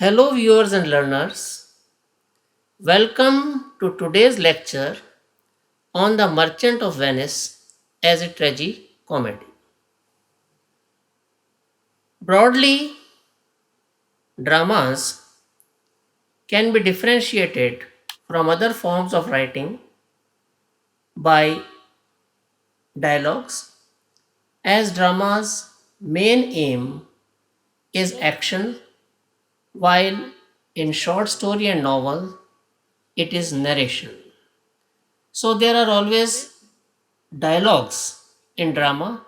Hello, viewers and learners. Welcome to today's lecture on The Merchant of Venice as a tragi-comedy. Broadly, dramas can be differentiated from other forms of writing by dialogues, as drama's main aim is action, while in short story and novel, it is narration. So there are always dialogues in drama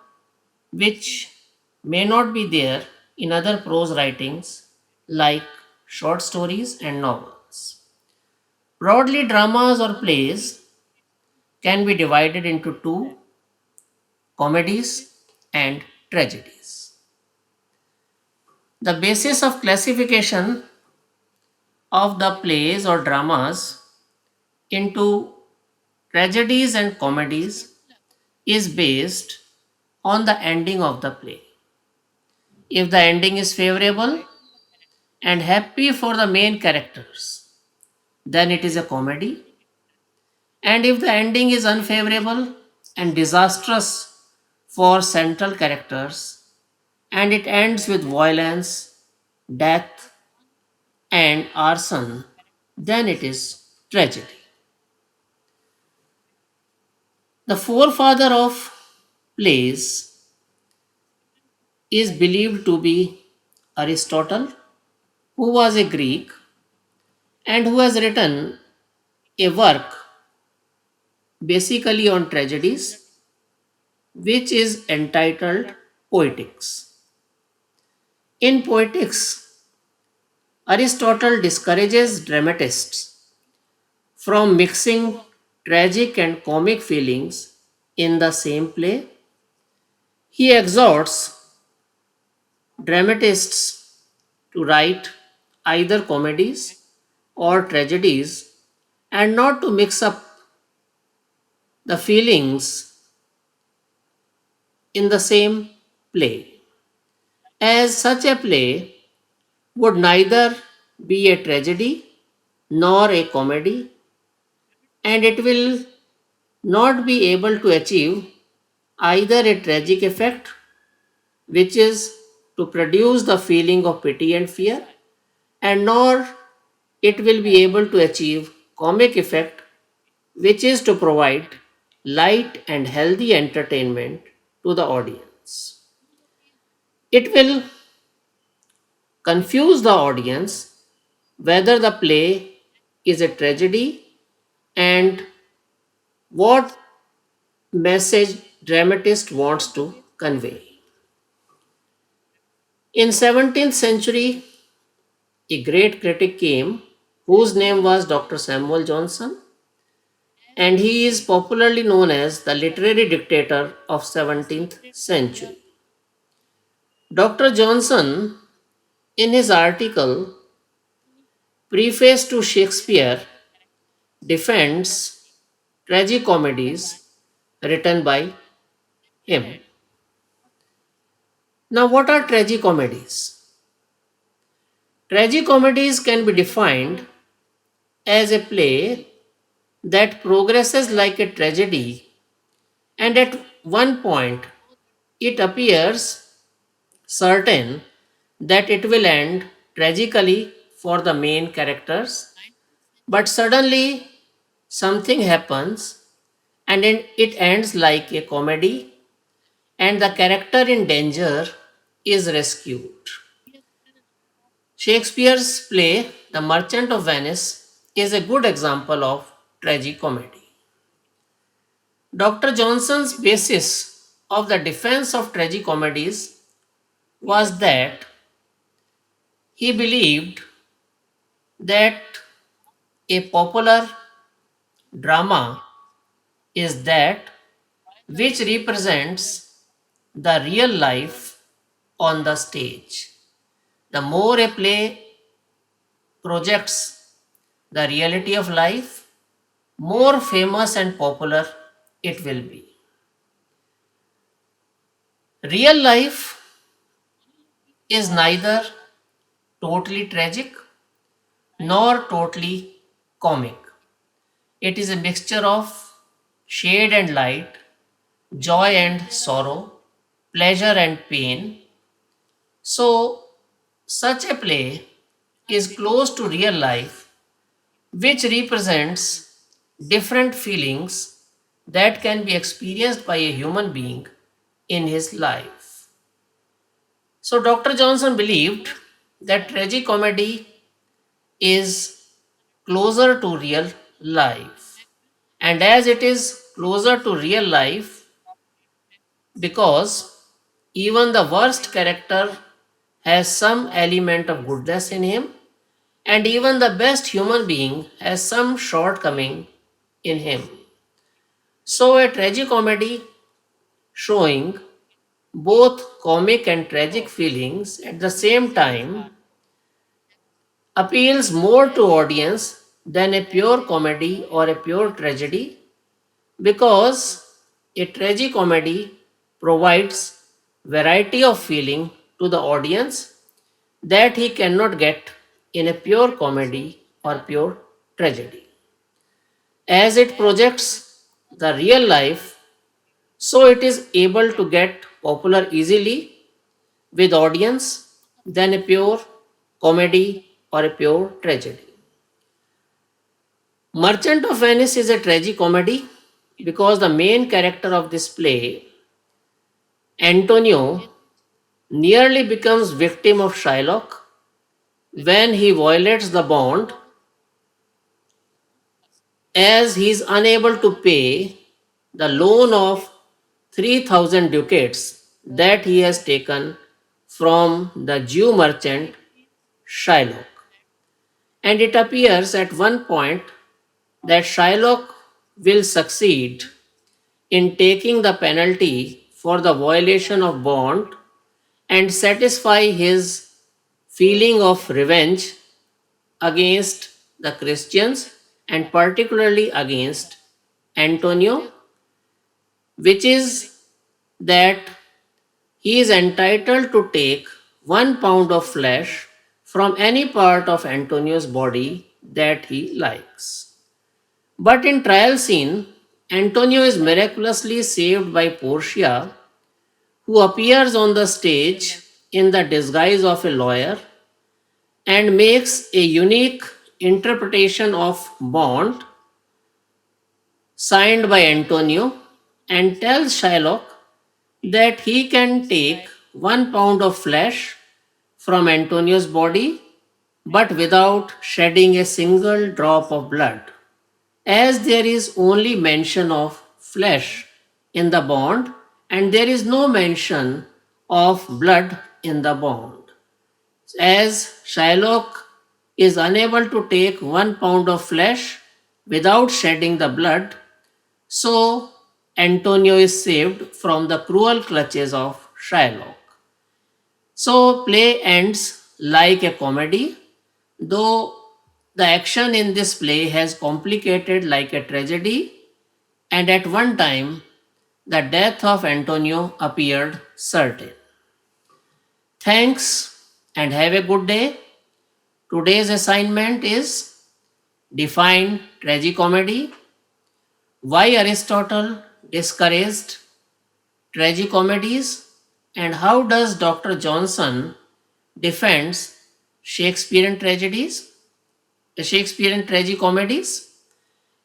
which may not be there in other prose writings like short stories and novels. Broadly, dramas or plays can be divided into two: comedies and tragedies. The basis of classification of the plays or dramas into tragedies and comedies is based on the ending of the play. If the ending is favorable and happy for the main characters, then it is a comedy. And if the ending is unfavorable and disastrous for central characters, and it ends with violence, death, and arson, then it is tragedy. The forefather of plays is believed to be Aristotle, who was a Greek and who has written a work basically on tragedies, which is entitled Poetics. In Poetics, Aristotle discourages dramatists from mixing tragic and comic feelings in the same play. He exhorts dramatists to write either comedies or tragedies and not to mix up the feelings in the same play, as such a play would neither be a tragedy nor a comedy, and it will not be able to achieve either a tragic effect, which is to produce the feeling of pity and fear, and nor it will be able to achieve comic effect, which is to provide light and healthy entertainment to the audience. It will confuse the audience whether the play is a tragedy and what message dramatist wants to convey. In 17th century, a great critic came whose name was Dr. Samuel Johnson, and he is popularly known as the literary dictator of 17th century. Dr. Johnson, in his article Preface to Shakespeare, defends tragicomedies written by him. Now, what are tragicomedies? Tragicomedies can be defined as a play that progresses like a tragedy, and at one point it appears certain that it will end tragically for the main characters, but suddenly something happens and then it ends like a comedy, and the character in danger is rescued. Shakespeare's play, The Merchant of Venice, is a good example of tragicomedy. Dr. Johnson's basis of the defense of tragicomedies was that he believed that a popular drama is that which represents the real life on the stage. The more a play projects the reality of life, more famous and popular it will be. Real life is neither totally tragic nor totally comic. It is a mixture of shade and light, joy and sorrow, pleasure and pain. So, such a play is close to real life, which represents different feelings that can be experienced by a human being in his life. So, Dr. Johnson believed that tragicomedy is closer to real life. And as it is closer to real life, because even the worst character has some element of goodness in him, and even the best human being has some shortcoming in him. So, a tragicomedy showing both comic and tragic feelings at the same time appeals more to audience than a pure comedy or a pure tragedy, because a tragicomedy provides variety of feeling to the audience that he cannot get in a pure comedy or pure tragedy. As it projects the real life, so it is able to get popular easily with audience than a pure comedy or a pure tragedy. Merchant of Venice is a tragicomedy because the main character of this play, Antonio, nearly becomes victim of Shylock when he violates the bond, as he is unable to pay the loan of 3,000 ducats that he has taken from the Jew merchant Shylock. And it appears at one point that Shylock will succeed in taking the penalty for the violation of bond and satisfy his feeling of revenge against the Christians and particularly against Antonio, which is that he is entitled to take 1 pound of flesh from any part of Antonio's body that he likes. But in trial scene, Antonio is miraculously saved by Portia, who appears on the stage in the disguise of a lawyer and makes a unique interpretation of bond signed by Antonio and tells Shylock that he can take 1 pound of flesh from Antonio's body but without shedding a single drop of blood, as there is only mention of flesh in the bond and there is no mention of blood in the bond. As Shylock is unable to take 1 pound of flesh without shedding the blood, so Antonio is saved from the cruel clutches of Shylock. So play ends like a comedy, though the action in this play has complicated like a tragedy, and at one time the death of Antonio appeared certain. Thanks and have a good day. Today's assignment is define tragicomedy, why Aristotle discouraged tragicomedies, and how does Dr. Johnson defends Shakespearean tragedies, Shakespearean tragicomedies.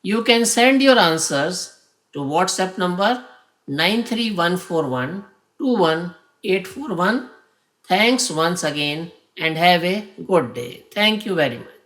You can send your answers to WhatsApp number 93141 Thanks once again and have a good day. Thank you very much.